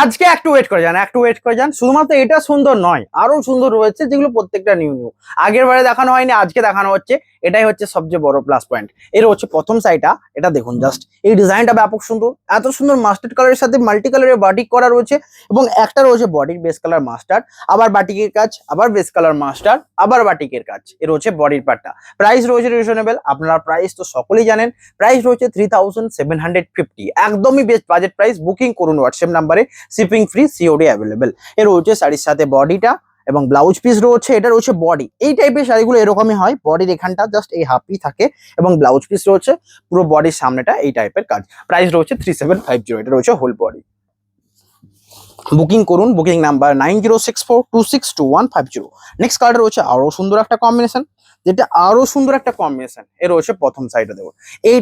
আজকে একটু ওয়েট করে যান, একটু ওয়েট করে যান। শুধুমাত্র এটা সুন্দর নয়, আরো সুন্দর রয়েছে যেগুলো প্রত্যেকটা নিউ নিউ, আগের বারে দেখানো হয়নি, আজকে দেখানো হচ্ছে। এটাই হচ্ছে সবচেয়ে বড় প্লাস পয়েন্ট। এর হচ্ছে প্রথম সাইডটা, এটা দেখুন জাস্ট, এই ডিজাইনটা ব্যাপক সুন্দর, এত সুন্দর মাস্টার্ড কালারের সাথে মাল্টি কালারের বাটিক করা রয়েছে, এবং একটা রয়েছে বডির বেস কালার মাস্টার্ড, আবার বাটিকের কাজ, আবার বেস কালার মাস্টার্ড, আবার বাটিকের কাজ। এর হচ্ছে বডির পার্টটা। প্রাইস রয়েছে রিজনেবল, আপনারা প্রাইস তো সকলেই জানেন। প্রাইস রয়েছে 3750, একদমই বেস্ট বাজেট প্রাইস। বুকিং করুন হোয়াটসঅ্যাপ নাম্বারে, শিপিং ফ্রি, সিওডি অ্যাভেলেবেল। এর রয়েছে শাড়ির সাথে বডিটা এবং ব্লাউজ পিস রয়েছে। এটা রয়েছে বডি। এই টাইপের শাড়িগুলো এরকমই হয়, বডির এখানটা জাস্ট এই হাফই থাকে এবং ব্লাউজ পিস রয়েছে পুরো বডির সামনেটা এই টাইপের কাজ। প্রাইস রয়েছে 3750, এটা রয়েছে হোল বডি। বুকিং করুন, বুকিং নাম্বার 9064262150। নেক্সট কালার রয়েছে আরো সুন্দর একটা কম্বিনেশন, যেটা আরো সুন্দর একটা কম্বিনেশন। এর রয়েছে প্রথম সাইডে দেখুন এই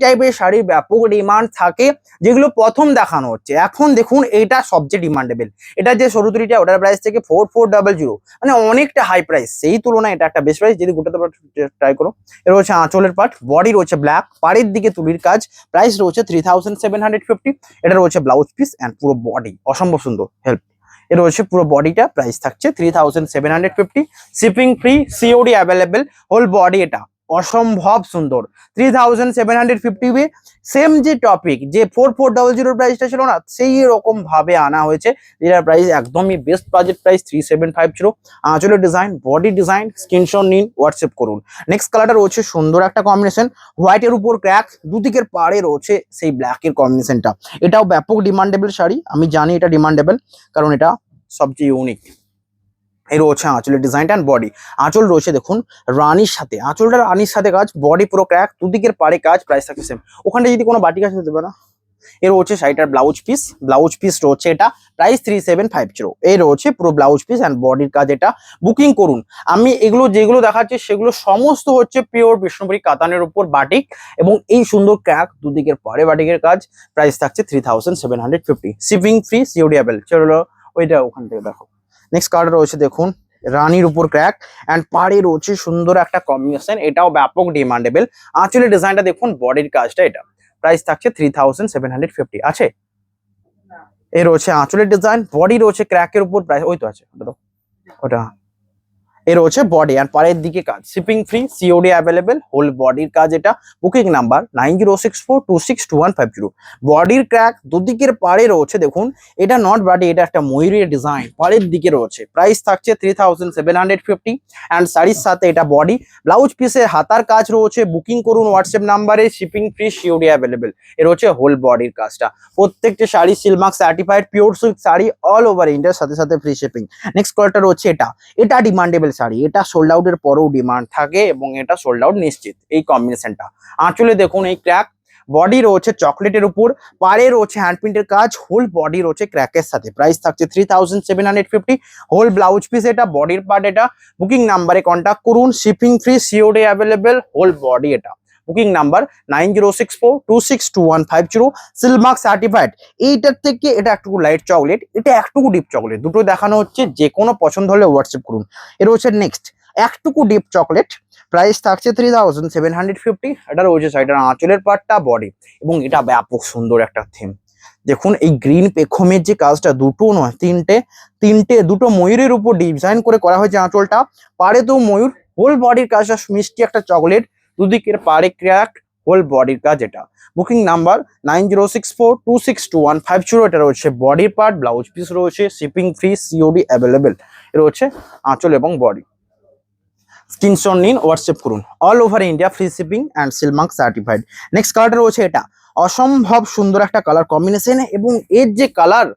টাইপের শাড়ির ব্যাপক ডিমান্ড থাকে, যেগুলো প্রথম দেখানো হচ্ছে। এখন দেখুন এটা সবচেয়ে ডিমান্ডেবল। এটা যে সরুতরিটা, ওটার প্রাইস থেকে 4400, মানে অনেকটা হাই প্রাইস। সেই তুলনায় এটা একটা বেস্ট প্রাইস, যদি গোটাতে ট্রাই করো। এর রয়েছে আঁচলের পার্ট, বডি রয়েছে ব্ল্যাক, পাড়ের দিকে তুলির কাজ। প্রাইস রয়েছে 3750। এটা রয়েছে ব্লাউজ পিস অ্যান্ড পুরো বডি অসম্ভব সুন্দর হেল্প। এর রয়েছে পুরো বডিটা, প্রাইস থাকছে 3750। Shipping free, COD available, whole body. এটা অসম্ভব সুন্দর 3750। সেম যে টপিক, যে 4400 প্রাইসটা ছিল না, সেই রকম ভাবে আনা হয়েছে, যেটার প্রাইস একদমই বেস্ট বাজেট প্রাইস 3750। আঁচলের ডিজাইন, বডি ডিজাইন, স্ক্রিনশট নিন, হোয়াটসঅ্যাপ করুন। নেক্সট কালারটা রয়েছে সুন্দর একটা কম্বিনেশন, হোয়াইটের উপর ক্র্যাক, দুদিকের পাড়ে রয়েছে সেই ব্ল্যাকের কম্বিনেশনটা। এটাও ব্যাপক ডিমান্ডেবল শাড়ি, আমি জানি এটা ডিমান্ডেবল, কারণ এটা সবচেয়ে ইউনিক। এই রয়েছে আঁচলের ডিজাইনটা অ্যান্ড বডি। আঁচল রয়েছে দেখুন রানীর সাথে, আঁচলটা রানীর সাথে কাজ, বডি পুরো ক্র্যাক, দুদিকের পাড়ে কাজ। প্রাইস থাকছে সেম। ওখানে যদি কোনো বাটি কাজ হতে পারে না। এর রয়েছে শাড়িটার ব্লাউজ পিস রয়েছে এটা, প্রাইস 3750। এই রয়েছে পুরো ব্লাউজ পিস অ্যান্ড বডির কাজ। এটা বুকিং করুন। আমি এগুলো যেগুলো দেখাচ্ছি সেগুলো সমস্ত হচ্ছে পিওর বিষ্ণুপুরি কাতানের উপর বাটিক, এবং এই সুন্দর ক্র্যাক, দুদিকের পাড়ে বাটিকের কাজ। প্রাইস থাকছে 3750। Shipping free, COD available. চলো ওইটা ওখান থেকে দেখো। নেক্সট কালার রয়েছে দেখুন রানীর উপর ক্র্যাক অ্যান্ড পাড়ে রয়েছে সুন্দর একটা কম্বিনেশন, এটাও ব্যাপক ডিমান্ডেবল। আঁচলের ডিজাইনটা দেখুন, বডির কাজটা। এটা প্রাইস থাকছে 3750 আছে। এর রয়েছে আঁচলের ডিজাইন, বডি রয়েছে ক্র্যাকের উপর, প্রাইস ওই তো আছে ওটা। এর রয়েছে বডি আর পাড়ের দিকে কাজ। Shipping free, COD available, whole বডির কাজ। এটা বুকিং নাম্বার 9064262150। বডির ক্র্যাক, দুদিকের পাড়ে রয়েছে দেখুন, এটা নট বডি, এটা একটা ময়ূরের ডিজাইন পাড়ের দিকে রয়েছে। প্রাইস থাকছে 3750 অ্যান্ড শাড়ির সাথে এটা বডি, ব্লাউজ পিসে হাতার কাজ রয়েছে। বুকিং করুন হোয়াটসঅ্যাপ নাম্বারে, শিপিং ফ্রি, সিওডি অ্যাভেলেবেল। এর হচ্ছে হোল বডির কাজটা। প্রত্যেকটা sari Silk Mark certified pure silk sari, all over ইন্ডিয়ার সাথে সাথে ফ্রি শিপিং। নেক্সট কালারটা রয়েছে এটা ডিমান্ডেবল শাড়ি, এটা সোল্ড আউটের পরেও ডিমান্ড থাকে এবং এটা সোল্ড আউট নিশ্চিত। এই কম্বিনেশনটা আঁচলে দেখুন, এই ক্র্যাক, বডি রয়েছে চকলেটের উপর, পাড়ে রয়েছে হ্যান্ড প্রিন্টের কাজ, হোল বডি রয়েছে ক্র্যাকের সাথে। প্রাইস থাকছে 3750। হোল ব্লাউজ পিস এটা, বডির পার্ট এটা। বুকিং নাম্বারে কন্ট্যাক্ট করুন, shipping free, COD available, whole body. এটা বুকিং নাম্বার 9064262150। Silk Mark certified. এইটার থেকে এটা একটু লাইট চকলেট, এটা একটু ডিপ চকলেট, দুটো দেখানো হচ্ছে। যে কোনো পছন্দ হলে হোয়াটসঅ্যাপ করুন। এর হচ্ছে নেক্সট একটুকু ডিপ চকলেট, প্রাইস থাকছে 3750। এটা রয়েছে সাইডের আঁচলের পার্টটা, বডি, এবং এটা ব্যাপক সুন্দর একটা থিম। দেখুন এই গ্রিন পেখমের যে কাজটা, দুটো নয় দুটো ময়ূরের উপর ডিজাইন করে করা হয়েছে আঁচলটা, পাড়ে তো ময়ূর, হোল বডির কাজটা মিষ্টি একটা চকলেট, দুদিকের পাড়ে ক্র্যাক, হোল বডির কাজ। এটা বুকিং নাম্বার 9064262150। এটা রয়েছে বডির পার্ট, ব্লাউজ পিস রয়েছে, শিপিং ফ্রি, সিওডি অ্যাভেলেবেল। এটা হচ্ছে আঁচল এবং বডি। স্ক্রিনশট নিন, হোয়াটসঅ্যাপ করুন। All over India free shipping and Silk Mark certified. Next কালারটা রয়েছে এটা, অসম্ভব সুন্দর একটা কালার কম্বিনেশন, এবং এর যে কালার,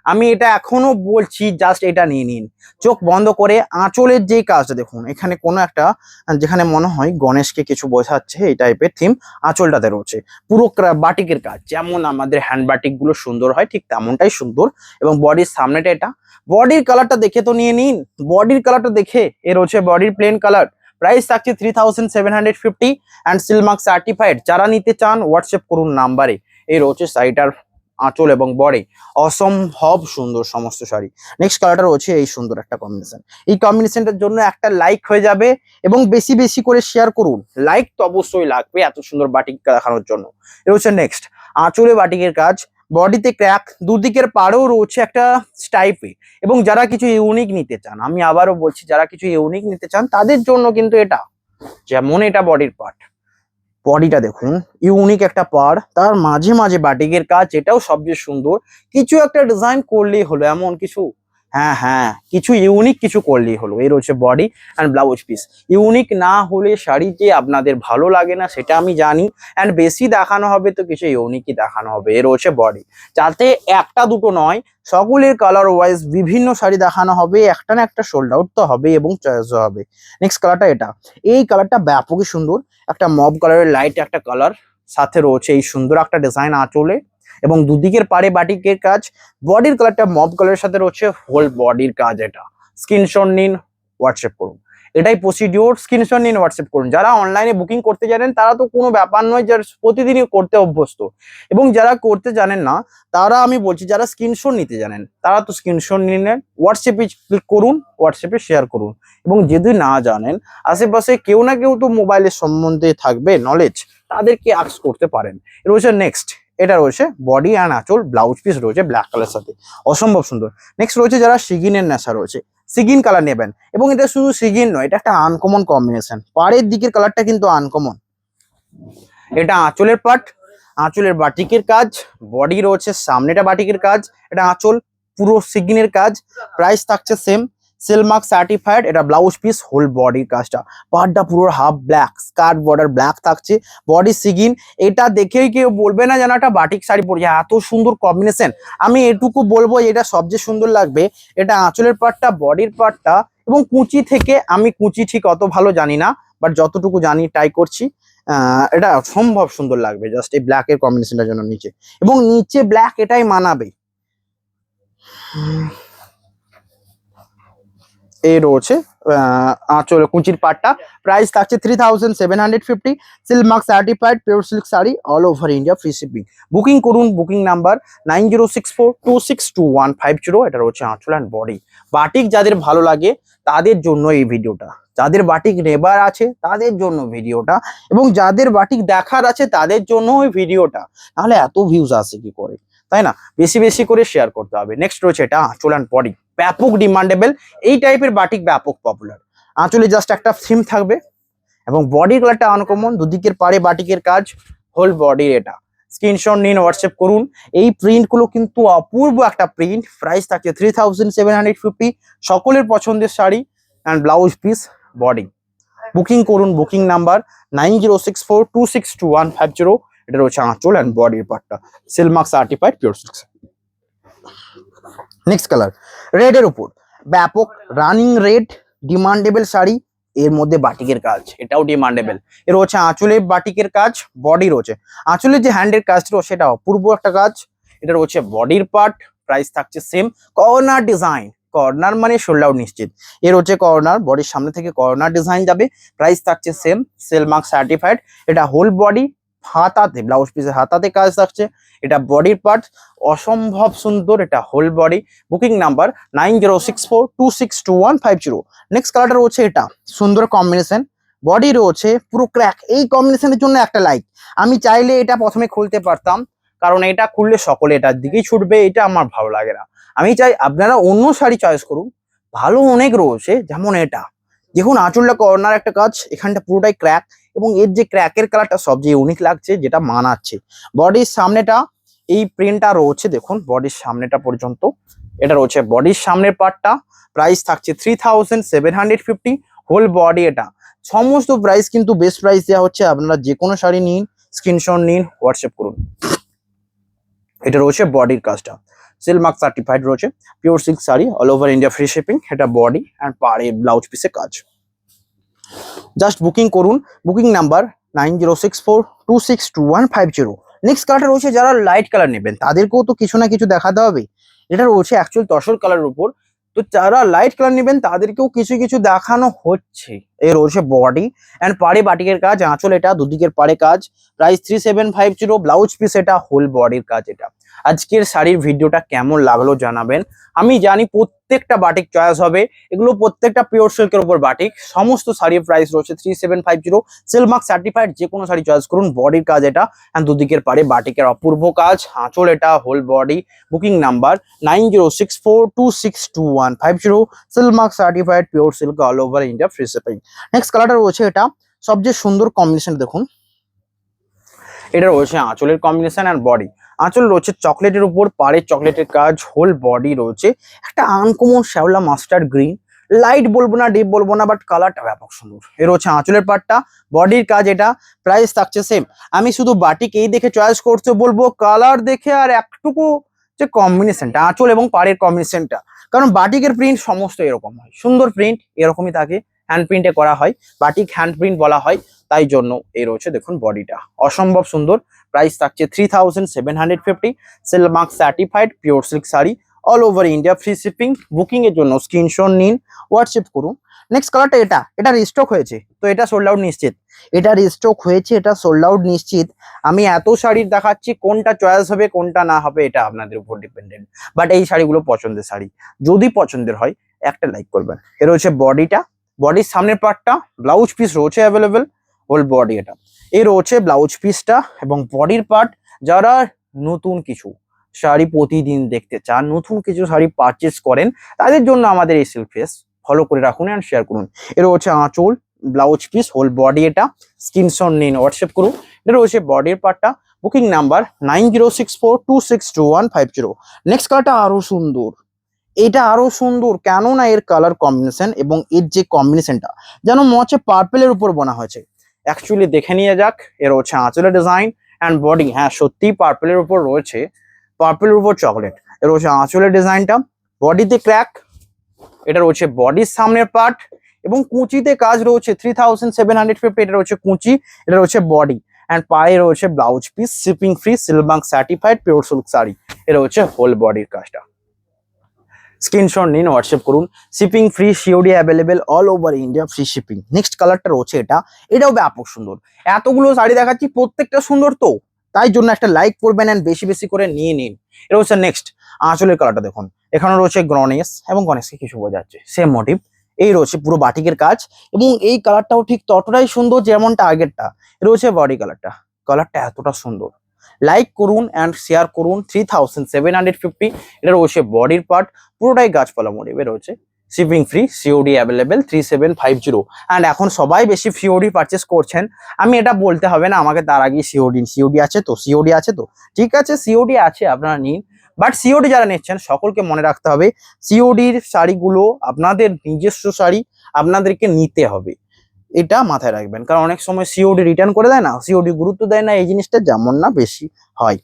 আমি এটা এখনো বলছি, জাস্ট এটা নিয়ে নিন চোখ বন্ধ করে। আঁচলের যে কাজটা দেখুন, এখানে কোনো একটা, যেখানে মনে হয় গণেশকে কিছু বোঝাচ্ছে, এই টাইপের থিম আঁচলটাতে রয়েছে। পুরো বাটিকের কাজ, যেমন আমাদের হ্যান্ড বাটিক গুলো সুন্দর হয় ঠিক তেমনটাই সুন্দর, এবং বডির সামনেটা এটা। বডির কালারটা দেখে তো নিয়ে নিন, বডির কালারটা দেখে। এর হচ্ছে বডির প্লেন কালার। প্রাইস থাকছে 3750 অ্যান্ড সিলমার্ক সার্টিফাইড। যারা নিতে চান হোয়াটসঅ্যাপ করুন নাম্বারে। এই রয়েছে শাড়িটার আঁচল এবং বডি, অসম্ভব সুন্দর সমস্ত শাড়ি। নেক্সট কালারটা রয়েছে এই সুন্দর একটা কম্বিনেশন। এই কম্বিনেশনটার জন্য একটা লাইক হয়ে যাবে, এবং বেশি বেশি করে শেয়ার করুন। লাইক তো অবশ্যই লাগবে এত সুন্দর বাটিক দেখানোর জন্য। এটা হচ্ছে নেক্সট আঁচলে বাটিকের কাজ, বডিতে ক্র্যাক, দুদিকের পাড়েও রয়েছে একটা স্টাইপে। এবং যারা কিছু ইউনিক নিতে চান, আমি আবারও বলছি, যারা কিছু ইউনিক নিতে চান তাদের জন্য কিন্তু এটা, যেমন এটা বডির পার্ট, বডিটা দেখুন ইউনিক একটা পার্ট, তার মাঝে মাঝে বাটিকের কাজ, এটাও সবচেয়ে সুন্দর। কিছু একটা ডিজাইন করলেই হলো, এমন কিছু, হ্যাঁ হ্যাঁ, কিছু ইউনিক কিছু করলেই হলো। এর হচ্ছে body and blouse piece. Unique না হলে শাড়ি যে আপনাদের ভালো লাগে না সেটা আমি জানি, অ্যান্ড বেশি দেখানো হবে তো কিছু ইউনিকই দেখানো হবে। এর হচ্ছে বডি, যাতে একটা দুটো নয়, সকলের কালার ওয়াইজ বিভিন্ন শাড়ি দেখানো হবে, একটা না একটা সোল্ড আউট তো হবে এবং চয়েসও হবে। নেক্সট কালারটা এটা, এই কালারটা ব্যাপকই সুন্দর, একটা মব কালারের লাইট একটা কালার, সাথে রয়েছে এই সুন্দর একটা ডিজাইন আঁচলে এবং দুদিকের পাড়ে বাটিকের কাজ। বডির কালারটা মব কালারের সাথে রয়েছে হোল বডির কাজ। এটা স্ক্রিনশট নিন, হোয়াটসঅ্যাপ করুন, এটাই প্রসিডিওর। স্ক্রিনশট নিন, হোয়াটসঅ্যাপ করুন। যারা অনলাইনে বুকিং করতে জানেন তারা তো কোনো ব্যাপার নয়, যারা প্রতিদিনই করতে অভ্যস্ত, এবং যারা করতে জানেন না তারা, আমি বলছি যারা স্ক্রিনশট নিতে জানেন তারা তো স্ক্রিনশট নিয়ে নেন, হোয়াটসঅ্যাপে ক্লিক করুন, হোয়াটসঅ্যাপে শেয়ার করুন। এবং যদি না জানেন, আশেপাশে কেউ না কেউ তো মোবাইলের সম্বন্ধে থাকবে নলেজ, তাদেরকে আস্ক করতে পারেন। এটা হচ্ছে নেক্সট, এটা রয়েছে বডি অ্যান্ড আঁচল, ব্লাউজ পিস রয়েছে ব্ল্যাক কালার সাথে, অসম্ভব সুন্দর। নেক্সট রয়েছে যারা সিগিনের নেশা রয়েছে, সিগিন কালার নেবেন। এবং এটা শুধু সিগিন নয়, এটা একটা আনকমন কম্বিনেশন, পাড়ের দিকের কালারটা কিন্তু আনকমন। এটা আঁচলের পার্ট, আঁচলের বাটিকের কাজ, বডি রয়েছে সামনেটা বাটিকের কাজ, এটা আঁচল পুরো সিগিনের কাজ। প্রাইস থাকছে সেম, সেলমার্ক সার্টিফাইড। এটা ব্লাউজ পিস, হোল বডির কাজটা, পার্টটা পুরো half black, skirt border black থাকছে, বডি সিগিন। এটা দেখেই কেউ বলবে না যেন একটা বাটিক শাড়ি পরেছে, এত সুন্দর কম্বিনেশন। আমি এটুকু বলবো এটা সবচেয়ে সুন্দর লাগবে, এটা আঁচলের পার্টটা, বডির পার্টটা। এবং কুচি থেকে, আমি কুচি ঠিক অত ভালো জানি না, বাট যতটুকু জানি ট্রাই করছি। এটা সম্ভব সুন্দর লাগবে জাস্ট এই ব্ল্যাক এর কম্বিনেশনটার জন্য নিচে, এবং নিচে ব্ল্যাক এটাই মানাবে। এই রয়েছে আঁচল কুচির পাটটা। প্রাইস থাকছে 3750। Silk Mark certified pure silk sari, all over India, free shipping. Booking করুন, বুকিং নাম্বার 9064262150। এটা রয়েছে আঁচল অ্যান্ড বডি। বাটিক যাদের ভালো লাগে তাদের জন্য এই ভিডিওটা, যাদের বাটিক নেবার আছে তাদের জন্য ভিডিওটা, এবং যাদের বাটিক দেখার আছে তাদের জন্য ওই ভিডিওটা। নাহলে এত ভিউজ আসে কি করে, তাই না? বেশি বেশি করে শেয়ার করতে হবে। নেক্সট রয়েছে এটা আঁচল অ্যান্ড বডি, ব্যাপক ডিমান্ডেবল। এই টাইপের বাটিক ব্যাপক পপুলার। আঁচলে জাস্ট একটা থিম থাকবে, এবং বডি কালারটা আনকমন, দুদিকের পাড়ে বাটিকের কাজ, হোল বডির। এটা স্ক্রিনশট নিন, হোয়াটসঅ্যাপ করুন। এই প্রিন্ট গুলো কিন্তু অপূর্ব একটা প্রিন্ট। প্রাইস থাকছে 3750। সকলের পছন্দের sari and blouse piece, body. Booking করুন, বুকিং নাম্বার 9064262150। এটা রয়েছে আঁচল অ্যান্ড বডির পার্টটা, Silk Mark certified pure silk. Next colour, red এর উপর ব্যাপক রানিং রেড, ডিমান্ডেবল শাড়ি, এর মধ্যে বাটিকের কাজ, এটাও ডিমান্ডেবল। এর হচ্ছে আঁচলে বাটিকের কাজ, বডি রয়েছে আঁচলের যে হ্যান্ডের কাজটা সেটা অপূর্ব একটা কাজ। এটা রয়েছে বডির পার্ট। প্রাইস থাকছে সেম, কর্নার ডিজাইন, কর্নার মানে সোল্ড আউট নিশ্চিত। এর হচ্ছে কর্নার, বডির সামনে থেকে কর্নার ডিজাইন যাবে। প্রাইস থাকছে সেম, সেলমার্ক সার্টিফাইড। এটা হোল বডি, হাতাতে ব্লাউজ পিসের হাতাতে কাজ থাকছে। এটা বডির পার্ট, অসম্ভব সুন্দর। এটা whole body. Booking number 9064262150। Next কালারটা রয়েছে এটা, সুন্দর কম্বিনেশন, বডি রয়েছে পুরো ক্র্যাক। এই কম্বিনেশনের জন্য একটা লাইক। আমি চাইলে এটা প্রথমে খুলতে পারতাম, কারণ এটা খুললে সকলে এটার দিকেই ছুটবে, এটা আমার ভালো লাগে না। আমি চাই আপনারা অন্য শাড়ি চয়েস করুন, ভালো অনেক রয়েছে। যেমন এটা দেখুন, আঁচলটা কর্নার একটা কাজ, এখানটা পুরোটাই ক্র্যাক, এবং এর যে ক্র্যাকের কালারটা সবচেয়ে ইউনিক লাগছে, যেটা মানাচ্ছে। বডির সামনেটা এই প্রিন্টটা রয়েছে, দেখুন বডির সামনেটা পর্যন্ত। এটা রয়েছে বডির সামনের পার্টটা। প্রাইস থাকছে 3750, হোল বডি। এটা সমস্ত প্রাইস কিন্তু বেস্ট প্রাইস দেওয়া হচ্ছে। আপনারা যে কোনো শাড়ি নিন, স্ক্রিনশট নিন, হোয়াটসঅ্যাপ করুন। এটা রয়েছে বডির কাজটা, সিলমার্ক সার্টিফাইড রয়েছে, pure silk sari, all over India, free shipping. এটা বডি অ্যান্ড পাড়ে ব্লাউজ পিসে কাজ। জাস্ট বুকিং করুন, বুকিং নাম্বার 9064262150। নেক্সট কালারটা রয়েছে যারা লাইট কালার নেবেন তাদেরকেও তো কিছু না কিছু দেখাতে হবে। এটা রয়েছে অ্যাকচুয়াল তসর কালারের উপর, তো যারা লাইট কালার নেবেন তাদেরকেও কিছু কিছু দেখানো হচ্ছে। এ রয়েছে বডি অ্যান্ড পাড়ে বাটিকের কাজ, আঁচল এটা, দুদিকের পাড়ে কাজ। প্রাইস 3750। ব্লাউজ পিস এটা হোল বডির কাজ। এটা আজকের শাড়ির ভিডিওটা কেমন লাগলো জানাবেন। আমি জানি প্রত্যেকটা বাটিক চয়েস হবে, এগুলো প্রত্যেকটা পিওর সিল্কের উপর বাটিক। সমস্ত শাড়ির প্রাইস রয়েছে 3750, সিলমার্ক সার্টিফাইড। যে কোনো শাড়ি চয়েস করুন। বডির কাজ এটা, অ্যান্ড দুদিকের পারে বাটিকের অপূর্ব কাজ। আঁচল এটা, whole body. Booking number 9064262150, Silk Mark certified pure silk, all over India, free shipping. Next কালারটা রয়েছে এটা, সবচেয়ে সুন্দর কম্বিনেশন দেখুন। এটা রয়েছে আঁচলের কম্বিনেশন অ্যান্ড বডি। আঁচল রয়েছে চকলেটের উপর, পাড়ে চকলেটের কাজ, হোল বডি রয়েছে একটা আনকমন শ্যাওলা মাস্টার্ড গ্রিন। লাইট বলবো না, ডিপ বলবো না, বাট কালারটা ব্যাপক সুন্দর। এর হচ্ছে আঁচলের পাটটা, বডির কাজ এটা। প্রাইস থাকছে সেম। আমি শুধু বাটিক এই দেখে চয়েস করতে বলবো, কালার দেখে আর একটুকু যে কম্বিনেশনটা, আঁচল এবং পাড়ের কম্বিনেশনটা। কারণ বাটিকের প্রিন্ট সমস্ত এরকম হয়, সুন্দর প্রিন্ট এরকমই থাকে, হ্যান্ড প্রিন্টে করা হয়, বাটিক হ্যান্ড প্রিন্ট বলা হয়। তাই জন্য এই রয়েছে দেখুন বডিটা অসম্ভব সুন্দর। প্রাইস থাকছে 3750, Silk Mark certified pure silk sari, all over India, free shipping. Booking এর জন্য স্ক্রিনশট নিন, হোয়াটসঅ্যাপ করুন। নেক্সট কালারটা এটা রিস্টক হয়েছে, তো এটা সোল্ড আউট নিশ্চিত। এটা রিস্টক হয়েছে, এটা সোল্ড আউট নিশ্চিত। আমি এত শাড়ির দেখাচ্ছি, কোনটা চয়েস হবে কোনটা না হবে এটা আপনাদের উপর ডিপেন্ডেন্ট। বাট এই শাড়িগুলো পছন্দের শাড়ি, যদি পছন্দের হয় একটা লাইক করবেন। এর হচ্ছে বডিটা, বডির সামনের পার্টটা, ব্লাউজ পিস রয়েছে অ্যাভেলেবেল, হোল বডি এটা। এই রয়েছে ব্লাউজ পিসটা এবং বডির পার্ট। যারা নতুন কিছু শাড়ি প্রতিদিন দেখতে চান, নতুন কিছু শাড়ি পারচেস করেন, তাদের জন্য আমাদের এই সিল্ক ফেস ফলো করে রাখুন অ্যান্ড শেয়ার করুন। এর হচ্ছে আঁচল, ব্লাউজ পিস, হোল বডি এটা। স্ক্রিনশট নিন, হোয়াটসঅ্যাপ করুন। এটা রয়েছে বডির পার্টটা। Booking number 9064262150। নেক্সট কালারটা আরো সুন্দর, এটা আরো সুন্দর কেননা এর কালার কম্বিনেশন এবং এর যে কম্বিনেশনটা যেন মনে হচ্ছে পার্পেলের উপর বোনা হয়েছে। অ্যাকচুয়ালি দেখে নিয়ে যাক। এর হচ্ছে আঁচলের ডিজাইন অ্যান্ড বডি। হ্যাঁ, সত্যি পার্পেলের উপর রয়েছে, পার্পেলের উপর চকলেট। এর হচ্ছে আঁচলের ডিজাইনটা, বডিতে ক্র্যাক। এটা রয়েছে বডির সামনের পার্ট এবং কুচিতে কাজ রয়েছে 3750। এটা রয়েছে কুচি, এটা রয়েছে বডি অ্যান্ড পায়ে রয়েছে blouse piece, shipping free, Silk Mark certified pure silk sari. এটা হচ্ছে হোল বডির কাজটা। স্ক্রিনশট নিন, হোয়াটসঅ্যাপ করুন। Shipping free, COD available, all over India, free shipping. Next কালারটা রয়েছে এটা, এটাও ব্যাপক সুন্দর। এতগুলো শাড়ি দেখাচ্ছি, প্রত্যেকটা সুন্দর, তো তাই জন্য একটা লাইক করবেন অ্যান্ড বেশি বেশি করে নিয়ে নিন। এটা হচ্ছে নেক্সট আঁচলের কালারটা দেখুন। এখানে রয়েছে গণেশ এবং গণেশকে কিছু বোঝা যাচ্ছে, সেম মোটিভ। এই রয়েছে পুরো বাটিকের কাজ এবং এই কালারটাও ঠিক ততটাই সুন্দর যেমনটা আগেরটা। এটা হচ্ছে বডি কালারটা, কালারটা এতটা সুন্দর। লাইক করুন অ্যান্ড শেয়ার করুন। 3750। এটা রয়েছে বডির পার্ট, পুরোটাই গাছপালা মোটিভ। রয়েছে shipping free, COD available, 3750। And এখন সবাই বেশি সিওডি পারচেস করছেন। আমি এটা বলতে হবে না আমাকে, তার আগে সিওডি আছে তো, সিওডি আছে তো, ঠিক আছে সিওডি আছে, আপনারা নিন। বাট সিওডি যারা নিচ্ছেন সকলকে মনে রাখতে হবে, সিওডির শাড়িগুলো আপনাদের নিজস্ব শাড়ি, আপনাদেরকে নিতে হবে, এটা মাথায় রাখবেন। কারণ অনেক সময় সিওডি রিটার্ন করে দেয় না, সিওডি গুরুত্ব দেয় না, এই জিনিসটা যেমন না বেশি হয়